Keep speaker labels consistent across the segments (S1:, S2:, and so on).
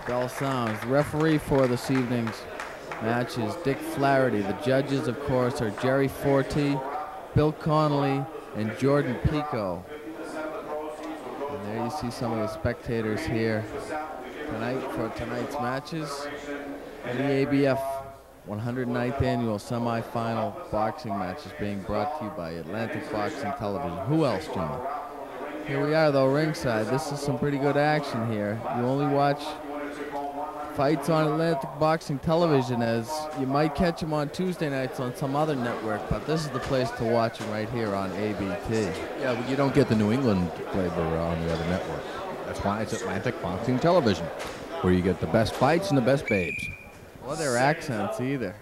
S1: Bell sounds. The referee for this evening's match is Dick Flaherty. The judges, of course, are Jerry Forte, Bill Connolly, and Jordan Pico. And there you see some of the spectators here tonight for tonight's matches. And the ABF 109th Annual Semi-Final Boxing Match is being brought to you by Atlantic Boxing Television. Who else, John? Here we are, though, ringside. This is some pretty good action here. You only watch fights on Atlantic Boxing Television, as you might catch them on Tuesday nights on some other network, but this is the place to watch them right here on ABT.
S2: Yeah, but you don't get the New England flavor on the other network. That's why it's Atlantic Boxing Television, where you get the best fights and the best babes.
S1: Well, their accents either.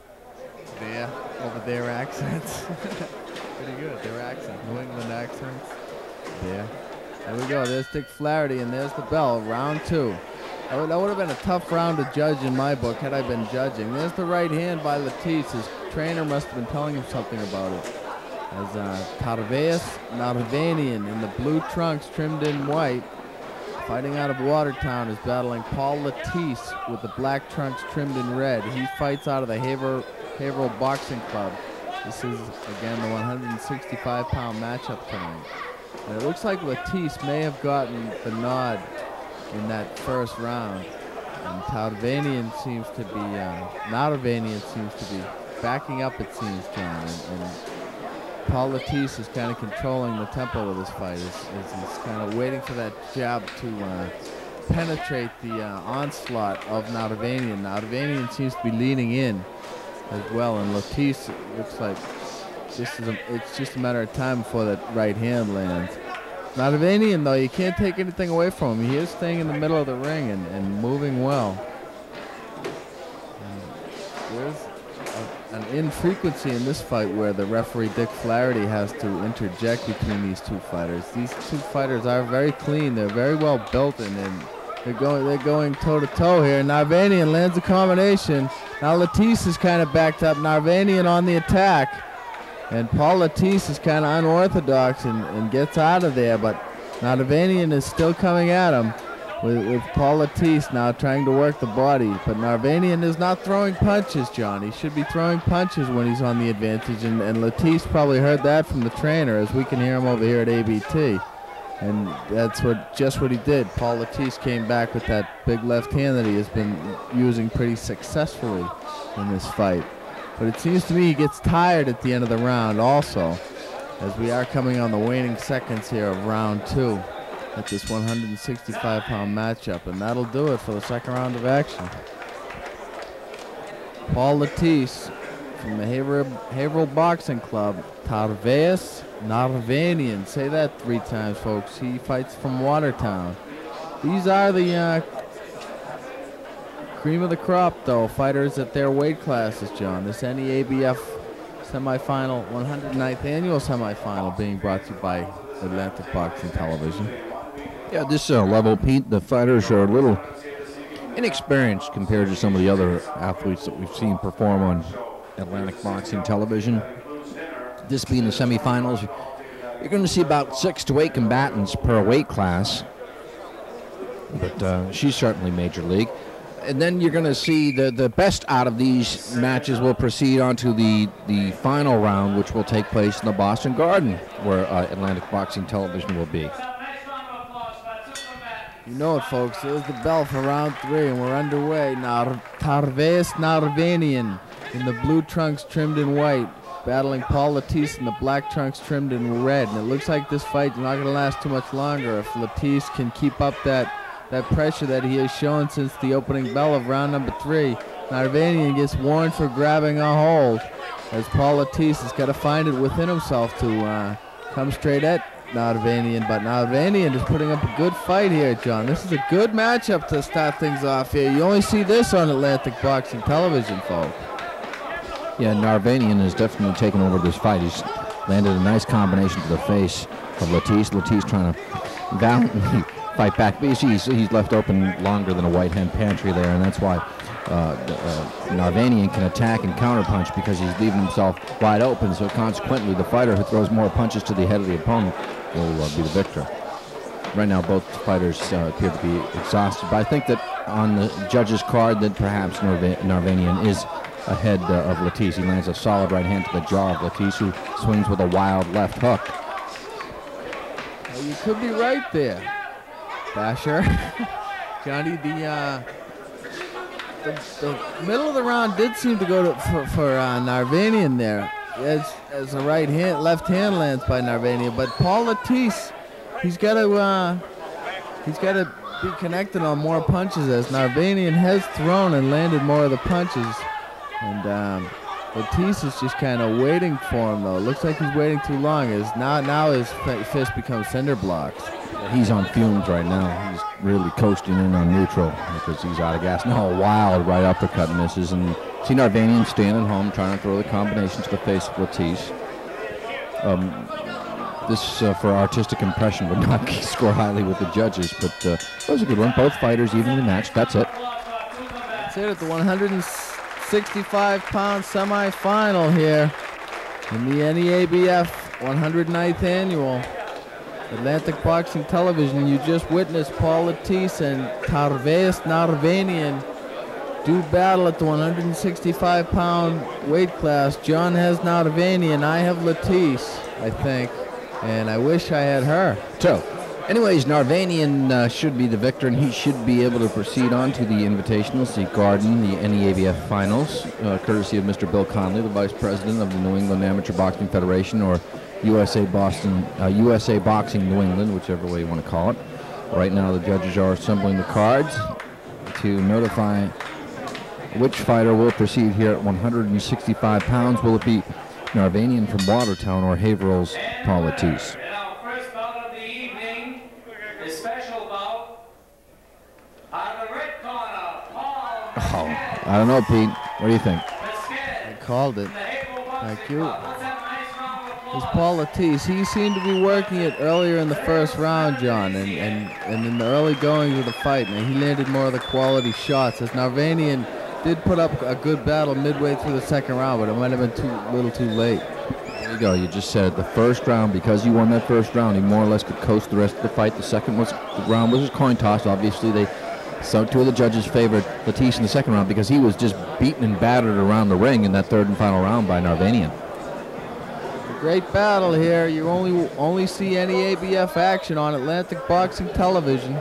S1: Yeah, over their accents. Pretty good, their accents, New England accents. Yeah. There we go, there's Dick Flaherty, and there's the bell, round two. That would have been a tough round to judge in my book had I been judging. There's the right hand by Latice. His trainer must have been telling him something about it. As Narvanian in the blue trunks trimmed in white, fighting out of Watertown, is battling Paul Latice with the black trunks trimmed in red. He fights out of the Haverhill Boxing Club. This is, again, the 165-pound matchup tonight. And it looks like Latice may have gotten the nod in that first round, and Narvanian seems to be backing up, it seems, John, and Paul Latice is kind of controlling the tempo of this fight, as he's kind of waiting for that jab to penetrate the onslaught of Narvanian. Narvanian seems to be leaning in as well, and Latice looks like it's just a matter of time before that right hand lands. Narvanian, though, you can't take anything away from him. He is staying in the middle of the ring and moving well. There's an infrequency in this fight where the referee, Dick Flaherty, has to interject between these two fighters. These two fighters are very clean. They're very well built, and they're going toe-to-toe here. Narvanian lands a combination. Now Latice is kind of backed up. Narvanian on the attack. And Paul Latice is kind of unorthodox and gets out of there, but Narvanian is still coming at him with Paul Latice now trying to work the body. But Narvanian is not throwing punches, John. He should be throwing punches when he's on the advantage, and Latice probably heard that from the trainer, as we can hear him over here at ABT. And that's just what he did. Paul Latice came back with that big left hand that he has been using pretty successfully in this fight. But it seems to me he gets tired at the end of the round also, as we are coming on the waning seconds here of round two at this 165-pound matchup. And that'll do it for the second round of action. Paul Latice from the Haverhill Boxing Club, Narvanian. Say that 3 times, folks. He fights from Watertown. These are the cream of the crop, though, fighters at their weight classes, John. This NEABF semifinal, 109th Annual Semifinal, being brought to you by Atlantic Boxing Television.
S2: Yeah, this level, Pete, the fighters are a little inexperienced compared to some of the other athletes that we've seen perform on Atlantic Boxing Television. This being the semifinals, you're going to see about 6 to 8 combatants per weight class, but she's certainly major league. And then you're going to see the best out of these matches will proceed on to the final round, which will take place in the Boston Garden, where Atlantic Boxing Television will be.
S1: You know it, folks. There's the bell for round 3, and we're underway. Now, Narvanian in the blue trunks trimmed in white, battling Paul Latice in the black trunks trimmed in red. And it looks like this fight is not going to last too much longer if Latice can keep up that pressure that he has shown since the opening bell of round number 3. Narvanian gets warned for grabbing a hold, as Paul Latice has got to find it within himself to come straight at Narvanian. But Narvanian is putting up a good fight here, John. This is a good matchup to start things off here. You only see this on Atlantic Boxing Television, folks.
S2: Yeah, Narvanian has definitely taken over this fight. He's landed a nice combination to the face of Latice. Latice trying to valiantly fight back. He's left open longer than a white hen pantry there, and that's why Narvanian can attack and counterpunch, because he's leaving himself wide open. So consequently, the fighter who throws more punches to the head of the opponent will be the victor. right now both fighters appear to be exhausted. But I think that on the judges' card that perhaps Narvanian is ahead of Latice. He lands a solid right hand to the jaw of Latice, who swings with a wild left hook.
S1: Well, you could be right there, Basher. Johnny, the middle of the round did seem to go for Narvanian there, as a left hand lands by Narvanian. But Paul Latice, he's got to be connected on more punches, as Narvanian has thrown and landed more of the punches. And Latice is just kind of waiting for him, though. It looks like he's waiting too long. Now his fist becomes cinder blocks.
S2: He's on fumes right now. He's really coasting in on neutral because he's out of gas. Now a wild right uppercut misses. And see Narvanian standing home trying to throw the combination to the face of Latice. This, for artistic impression, would not score highly with the judges, but it was a good one. Both fighters evenly matched. That's it.
S1: That's it at the 165-pound semifinal here in the NEABF 109th Annual Atlantic Boxing Television. You just witnessed Paul Latice and Tarveus Narvanian do battle at the 165-pound weight class. John has Narvanian. I have Latice, I think. And I wish I had her.
S2: So, anyways, Narvanian should be the victor, and he should be able to proceed on to the Invitational, the Garden, the NEABF Finals, courtesy of Mr. Bill Conley, the Vice President of the New England Amateur Boxing Federation, or USA Boxing New England, whichever way you want to call it. Right now, the judges are assembling the cards to notify which fighter will proceed here at 165 pounds. Will it be Narvanian from Watertown or Haverhill's Paul Latice?
S3: Our first bout of the evening is special bout out of the red corner, Paul.
S2: Oh, I don't know, Pete. What do you think?
S1: I called it. Thank you. It's Paul Latice. He seemed to be working it earlier in the first round, John, and in the early goings of the fight, and he landed more of the quality shots, as Narvanian did put up a good battle midway through the second round, but it might have been a little too late.
S2: There you go. You just said it. The first round, because he won that first round, he more or less could coast the rest of the fight. The second round was a coin toss. Obviously, two of the judges favored Latice in the second round because he was just beaten and battered around the ring in that third and final round by Narvanian.
S1: Great battle here. You only see NEABF action on Atlantic Boxing Television.